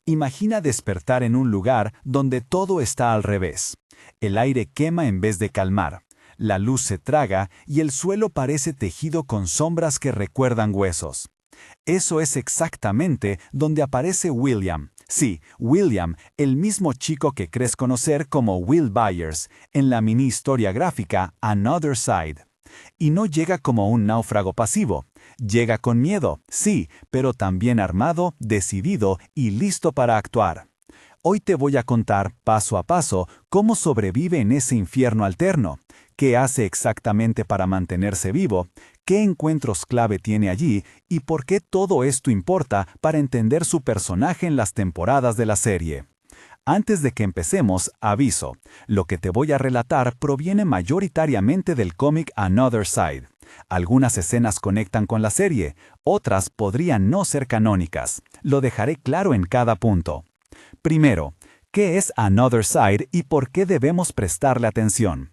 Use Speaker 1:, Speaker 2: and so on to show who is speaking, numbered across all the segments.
Speaker 1: Imagina despertar en un lugar donde todo está al revés. El aire quema en vez de calmar. La luz se traga y el suelo parece tejido con sombras que recuerdan huesos. Eso es exactamente donde aparece William. Sí, William, el mismo chico que crees conocer como Will Byers, en la mini historia gráfica Another Side. Y no llega como un náufrago pasivo. Llega con miedo, sí, pero también armado, decidido y listo para actuar. Hoy te voy a contar, paso a paso, cómo sobrevive en ese infierno alterno, qué hace exactamente para mantenerse vivo, qué encuentros clave tiene allí y por qué todo esto importa para entender su personaje en las temporadas de la serie. Antes de que empecemos, aviso, lo que te voy a relatar proviene mayoritariamente del cómic Another Side. Algunas escenas conectan con la serie, otras podrían no ser canónicas. Lo dejaré claro en cada punto. Primero, ¿qué es Another Side y por qué debemos prestarle atención?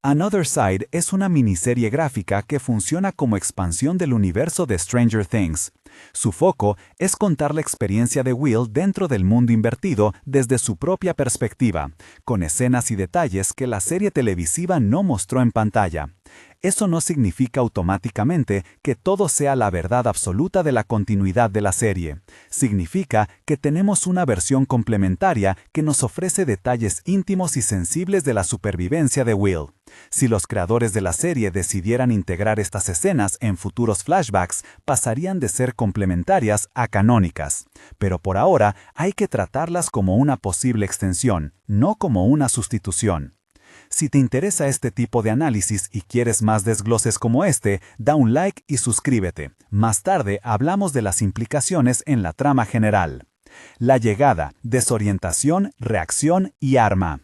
Speaker 1: Another Side es una miniserie gráfica que funciona como expansión del universo de Stranger Things. Su foco es contar la experiencia de Will dentro del mundo invertido desde su propia perspectiva, con escenas y detalles que la serie televisiva no mostró en pantalla. Eso no significa automáticamente que todo sea la verdad absoluta de la continuidad de la serie. Significa que tenemos una versión complementaria que nos ofrece detalles íntimos y sensibles de la supervivencia de Will. Si los creadores de la serie decidieran integrar estas escenas en futuros flashbacks, pasarían de ser complementarias a canónicas. Pero por ahora hay que tratarlas como una posible extensión, no como una sustitución. Si te interesa este tipo de análisis y quieres más desgloses como este, da un like y suscríbete. Más tarde hablamos de las implicaciones en la trama general. La llegada, desorientación, reacción y arma.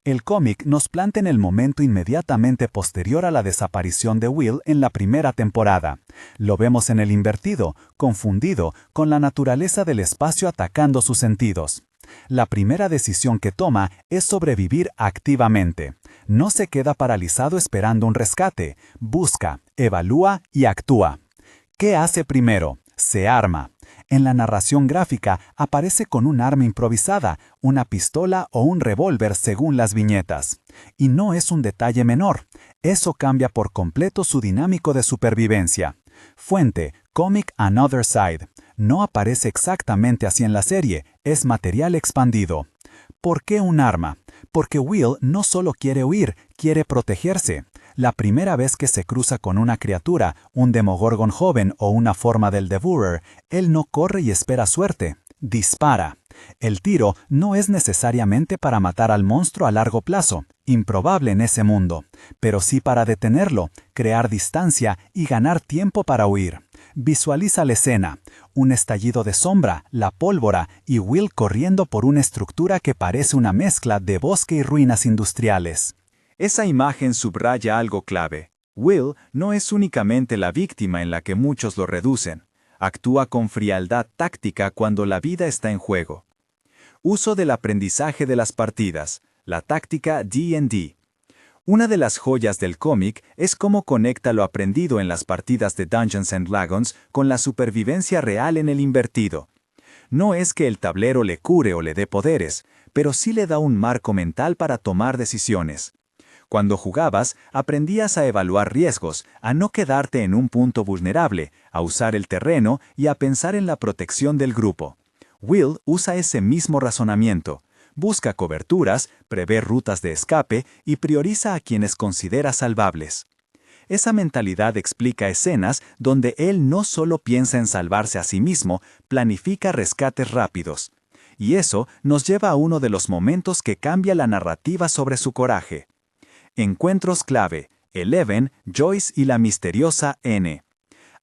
Speaker 1: El cómic nos planta en el momento inmediatamente posterior a la desaparición de Will en la primera temporada. Lo vemos en el invertido, confundido, con la naturaleza del espacio atacando sus sentidos. La primera decisión que toma es sobrevivir activamente. No se queda paralizado esperando un rescate, busca, evalúa y actúa. ¿Qué hace primero? Se arma. En la narración gráfica aparece con un arma improvisada, una pistola o un revólver según las viñetas. Y no es un detalle menor. Eso cambia por completo su dinámico de supervivencia. Fuente, Comic Another Side. No aparece exactamente así en la serie, es material expandido. ¿Por qué un arma? Porque Will no solo quiere huir, quiere protegerse. La primera vez que se cruza con una criatura, un Demogorgon joven o una forma del Devourer, él no corre y espera suerte. Dispara. El tiro no es necesariamente para matar al monstruo a largo plazo, improbable en ese mundo, pero sí para detenerlo, crear distancia y ganar tiempo para huir. Visualiza la escena, un estallido de sombra, la pólvora y Will corriendo por una estructura que parece una mezcla de bosque y ruinas industriales. Esa imagen subraya algo clave. Will no es únicamente la víctima en la que muchos lo reducen. Actúa con frialdad táctica cuando la vida está en juego. Uso del aprendizaje de las partidas, la táctica D&D. Una de las joyas del cómic es cómo conecta lo aprendido en las partidas de Dungeons & Dragons con la supervivencia real en el invertido. No es que el tablero le cure o le dé poderes, pero sí le da un marco mental para tomar decisiones. Cuando jugabas, aprendías a evaluar riesgos, a no quedarte en un punto vulnerable, a usar el terreno y a pensar en la protección del grupo. Will usa ese mismo razonamiento. Busca coberturas, prevé rutas de escape y prioriza a quienes considera salvables. Esa mentalidad explica escenas donde él no solo piensa en salvarse a sí mismo, planifica rescates rápidos. Y eso nos lleva a uno de los momentos que cambia la narrativa sobre su coraje. Encuentros clave: Eleven, Joyce y la misteriosa N.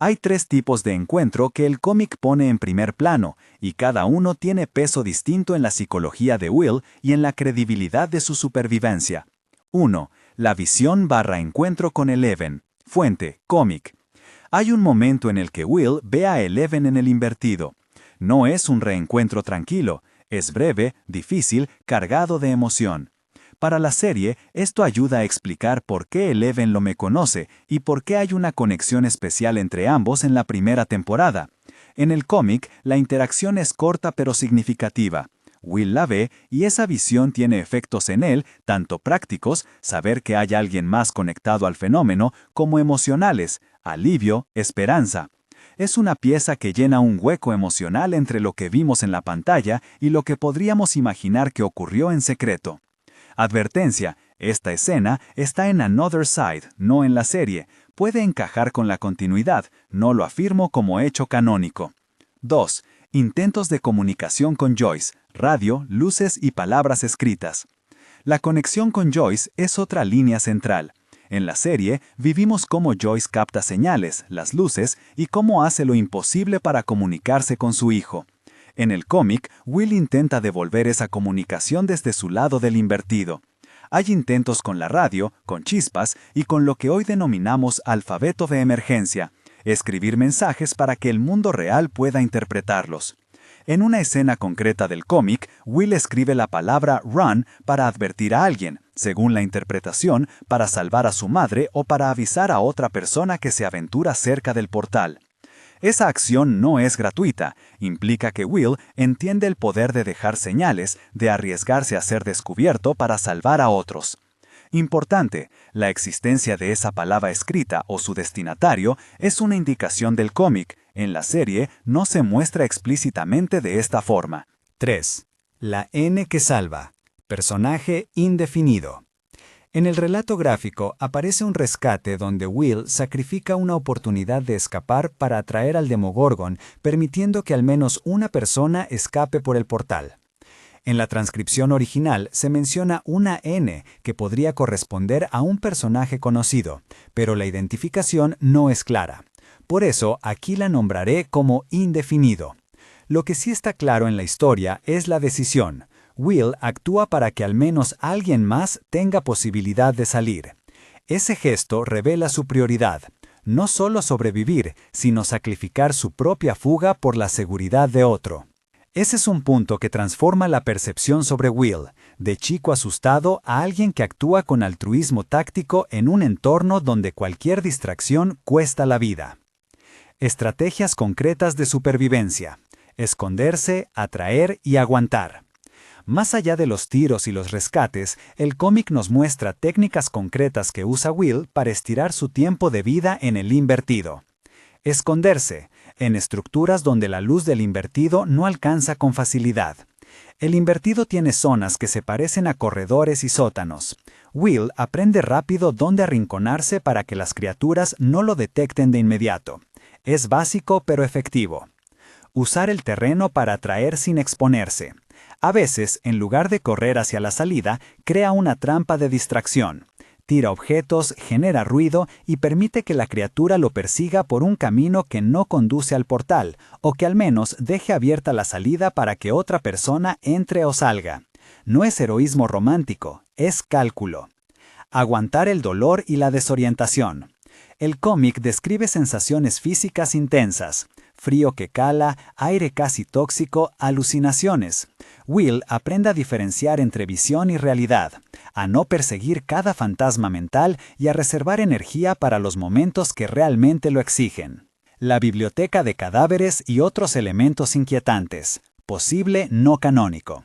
Speaker 1: Hay 3 tipos de encuentro que el cómic pone en primer plano, y cada uno tiene peso distinto en la psicología de Will y en la credibilidad de su supervivencia. 1. La visión/encuentro con Eleven. Fuente, cómic. Hay un momento en el que Will ve a Eleven en el invertido. No es un reencuentro tranquilo, es breve, difícil, cargado de emoción. Para la serie, esto ayuda a explicar por qué Eleven lo me conoce y por qué hay una conexión especial entre ambos en la primera temporada. En el cómic, la interacción es corta pero significativa. Will la ve y esa visión tiene efectos en él, tanto prácticos, saber que hay alguien más conectado al fenómeno, como emocionales, alivio, esperanza. Es una pieza que llena un hueco emocional entre lo que vimos en la pantalla y lo que podríamos imaginar que ocurrió en secreto. Advertencia: esta escena está en Another Side, no en la serie. Puede encajar con la continuidad, no lo afirmo como hecho canónico. 2. Intentos de comunicación con Joyce, radio, luces y palabras escritas. La conexión con Joyce es otra línea central. En la serie, vivimos cómo Joyce capta señales, las luces, y cómo hace lo imposible para comunicarse con su hijo. En el cómic, Will intenta devolver esa comunicación desde su lado del invertido. Hay intentos con la radio, con chispas y con lo que hoy denominamos alfabeto de emergencia, escribir mensajes para que el mundo real pueda interpretarlos. En una escena concreta del cómic, Will escribe la palabra run para advertir a alguien, según la interpretación, para salvar a su madre o para avisar a otra persona que se aventura cerca del portal. Esa acción no es gratuita, implica que Will entiende el poder de dejar señales, de arriesgarse a ser descubierto para salvar a otros. Importante, la existencia de esa palabra escrita o su destinatario es una indicación del cómic. En la serie no se muestra explícitamente de esta forma.
Speaker 2: 3. La N que salva. Personaje indefinido. En el relato gráfico aparece un rescate donde Will sacrifica una oportunidad de escapar para atraer al Demogorgon, permitiendo que al menos una persona escape por el portal. En la transcripción original se menciona una N que podría corresponder a un personaje conocido, pero la identificación no es clara. Por eso aquí la nombraré como indefinido. Lo que sí está claro en la historia es la decisión. Will actúa para que al menos alguien más tenga posibilidad de salir. Ese gesto revela su prioridad, no solo sobrevivir, sino sacrificar su propia fuga por la seguridad de otro. Ese es un punto que transforma la percepción sobre Will, de chico asustado a alguien que actúa con altruismo táctico en un entorno donde cualquier distracción cuesta la vida. Estrategias concretas de supervivencia: esconderse, atraer y aguantar. Más allá de los tiros y los rescates, el cómic nos muestra técnicas concretas que usa Will para estirar su tiempo de vida en el invertido. Esconderse, en estructuras donde la luz del invertido no alcanza con facilidad. El invertido tiene zonas que se parecen a corredores y sótanos. Will aprende rápido dónde arrinconarse para que las criaturas no lo detecten de inmediato. Es básico pero efectivo. Usar el terreno para atraer sin exponerse. A veces, en lugar de correr hacia la salida, crea una trampa de distracción. Tira objetos, genera ruido y permite que la criatura lo persiga por un camino que no conduce al portal, o que al menos deje abierta la salida para que otra persona entre o salga. No es heroísmo romántico, es cálculo. Aguantar el dolor y la desorientación. El cómic describe sensaciones físicas intensas: frío que cala, aire casi tóxico, alucinaciones. Will aprende a diferenciar entre visión y realidad, a no perseguir cada fantasma mental y a reservar energía para los momentos que realmente lo exigen. La biblioteca de cadáveres y otros elementos inquietantes. Posible no canónico.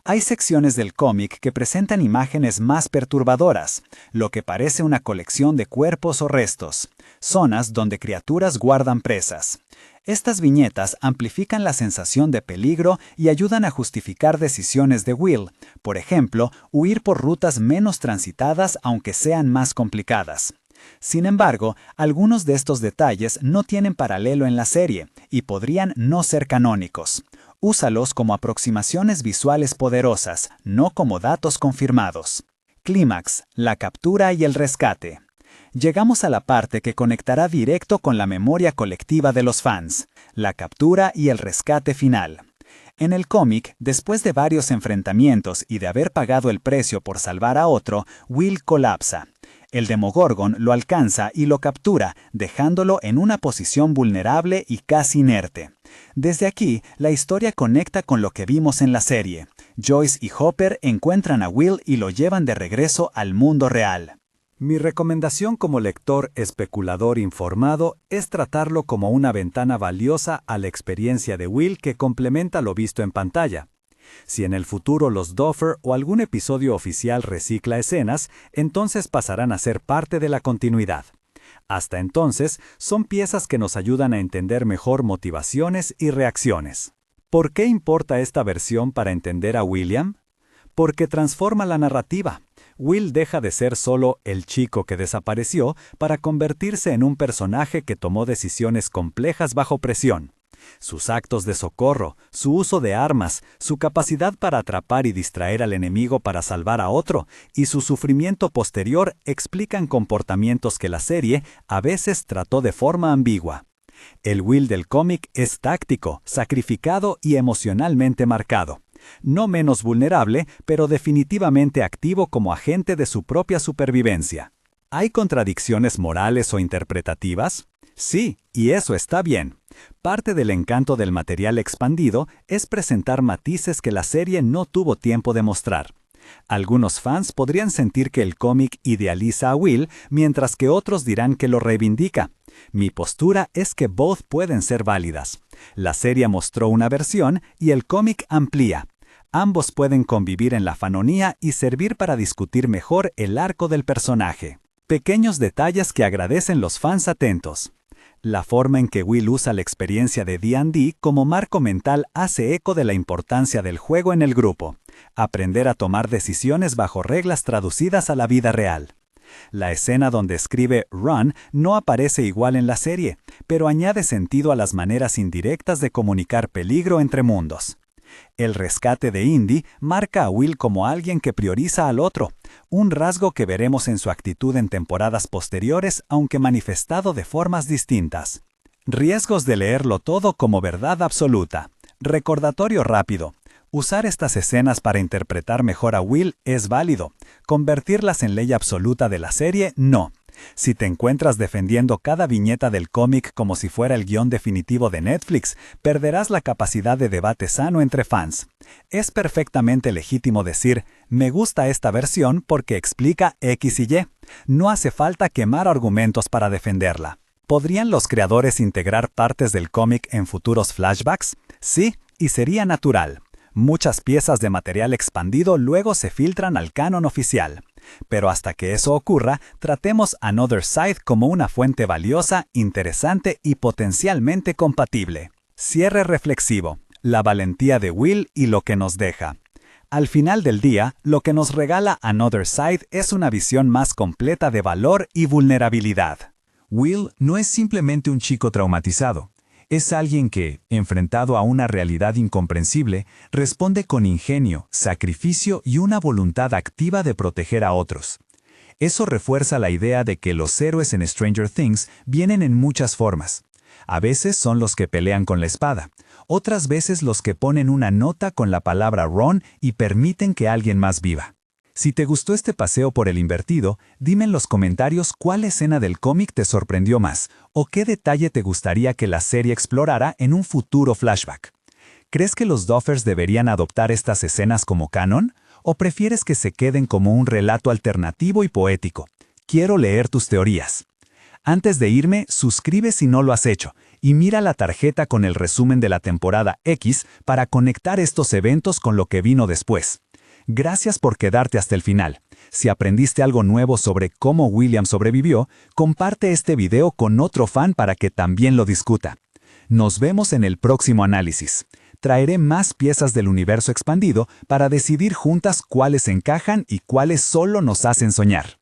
Speaker 2: Hay secciones del cómic que presentan imágenes más perturbadoras, lo que parece una colección de cuerpos o restos, zonas donde criaturas guardan presas. Estas viñetas amplifican la sensación de peligro y ayudan a justificar decisiones de Will, por ejemplo, huir por rutas menos transitadas aunque sean más complicadas. Sin embargo, algunos de estos detalles no tienen paralelo en la serie y podrían no ser canónicos. Úsalos como aproximaciones visuales poderosas, no como datos confirmados. Clímax, la captura y el rescate. Llegamos a la parte que conectará directo con la memoria colectiva de los fans, la captura y el rescate final. En el cómic, después de varios enfrentamientos y de haber pagado el precio por salvar a otro, Will colapsa. El Demogorgon lo alcanza y lo captura, dejándolo en una posición vulnerable y casi inerte. Desde aquí, la historia conecta con lo que vimos en la serie. Joyce y Hopper encuentran a Will y lo llevan de regreso al mundo real. Mi recomendación como lector especulador informado es tratarlo como una ventana valiosa a la experiencia de Will que complementa lo visto en pantalla. Si en el futuro los Duffer o algún episodio oficial recicla escenas, entonces pasarán a ser parte de la continuidad. Hasta entonces, son piezas que nos ayudan a entender mejor motivaciones y reacciones. ¿Por qué importa esta versión para entender a William? Porque transforma la narrativa. Will deja de ser solo el chico que desapareció para convertirse en un personaje que tomó decisiones complejas bajo presión. Sus actos de socorro, su uso de armas, su capacidad para atrapar y distraer al enemigo para salvar a otro, y su sufrimiento posterior explican comportamientos que la serie a veces trató de forma ambigua. El Will del cómic es táctico, sacrificado y emocionalmente marcado. No menos vulnerable, pero definitivamente activo como agente de su propia supervivencia. ¿Hay contradicciones morales o interpretativas? Sí, y eso está bien. Parte del encanto del material expandido es presentar matices que la serie no tuvo tiempo de mostrar. Algunos fans podrían sentir que el cómic idealiza a Will, mientras que otros dirán que lo reivindica. Mi postura es que both pueden ser válidas. La serie mostró una versión y el cómic amplía. Ambos pueden convivir en la fanonía y servir para discutir mejor el arco del personaje. Pequeños detalles que agradecen los fans atentos. La forma en que Will usa la experiencia de D&D como marco mental hace eco de la importancia del juego en el grupo. Aprender a tomar decisiones bajo reglas traducidas a la vida real. La escena donde escribe Run no aparece igual en la serie, pero añade sentido a las maneras indirectas de comunicar peligro entre mundos. El rescate de Indy marca a Will como alguien que prioriza al otro, un rasgo que veremos en su actitud en temporadas posteriores, aunque manifestado de formas distintas. Riesgos de leerlo todo como verdad absoluta. Recordatorio rápido. Usar estas escenas para interpretar mejor a Will es válido. Convertirlas en ley absoluta de la serie, no. Si te encuentras defendiendo cada viñeta del cómic como si fuera el guión definitivo de Netflix, perderás la capacidad de debate sano entre fans. Es perfectamente legítimo decir, me gusta esta versión porque explica X y Y. No hace falta quemar argumentos para defenderla. ¿Podrían los creadores integrar partes del cómic en futuros flashbacks? Sí, y sería natural. Muchas piezas de material expandido luego se filtran al canon oficial. Pero hasta que eso ocurra, tratemos Another Side como una fuente valiosa, interesante y potencialmente compatible. Cierre reflexivo. La valentía de Will y lo que nos deja. Al final del día, lo que nos regala Another Side es una visión más completa de valor y vulnerabilidad.
Speaker 3: Will no es simplemente un chico traumatizado. Es alguien que, enfrentado a una realidad incomprensible, responde con ingenio, sacrificio y una voluntad activa de proteger a otros. Eso refuerza la idea de que los héroes en Stranger Things vienen en muchas formas. A veces son los que pelean con la espada, otras veces los que ponen una nota con la palabra Ron y permiten que alguien más viva. Si te gustó este paseo por el invertido, dime en los comentarios cuál escena del cómic te sorprendió más o qué detalle te gustaría que la serie explorara en un futuro flashback. ¿Crees que los Duffers deberían adoptar estas escenas como canon? ¿O prefieres que se queden como un relato alternativo y poético? Quiero leer tus teorías. Antes de irme, suscribe si no lo has hecho y mira la tarjeta con el resumen de la temporada X para conectar estos eventos con lo que vino después. Gracias por quedarte hasta el final. Si aprendiste algo nuevo sobre cómo William sobrevivió, comparte este video con otro fan para que también lo discuta. Nos vemos en el próximo análisis. Traeré más piezas del universo expandido para decidir juntas cuáles encajan y cuáles solo nos hacen soñar.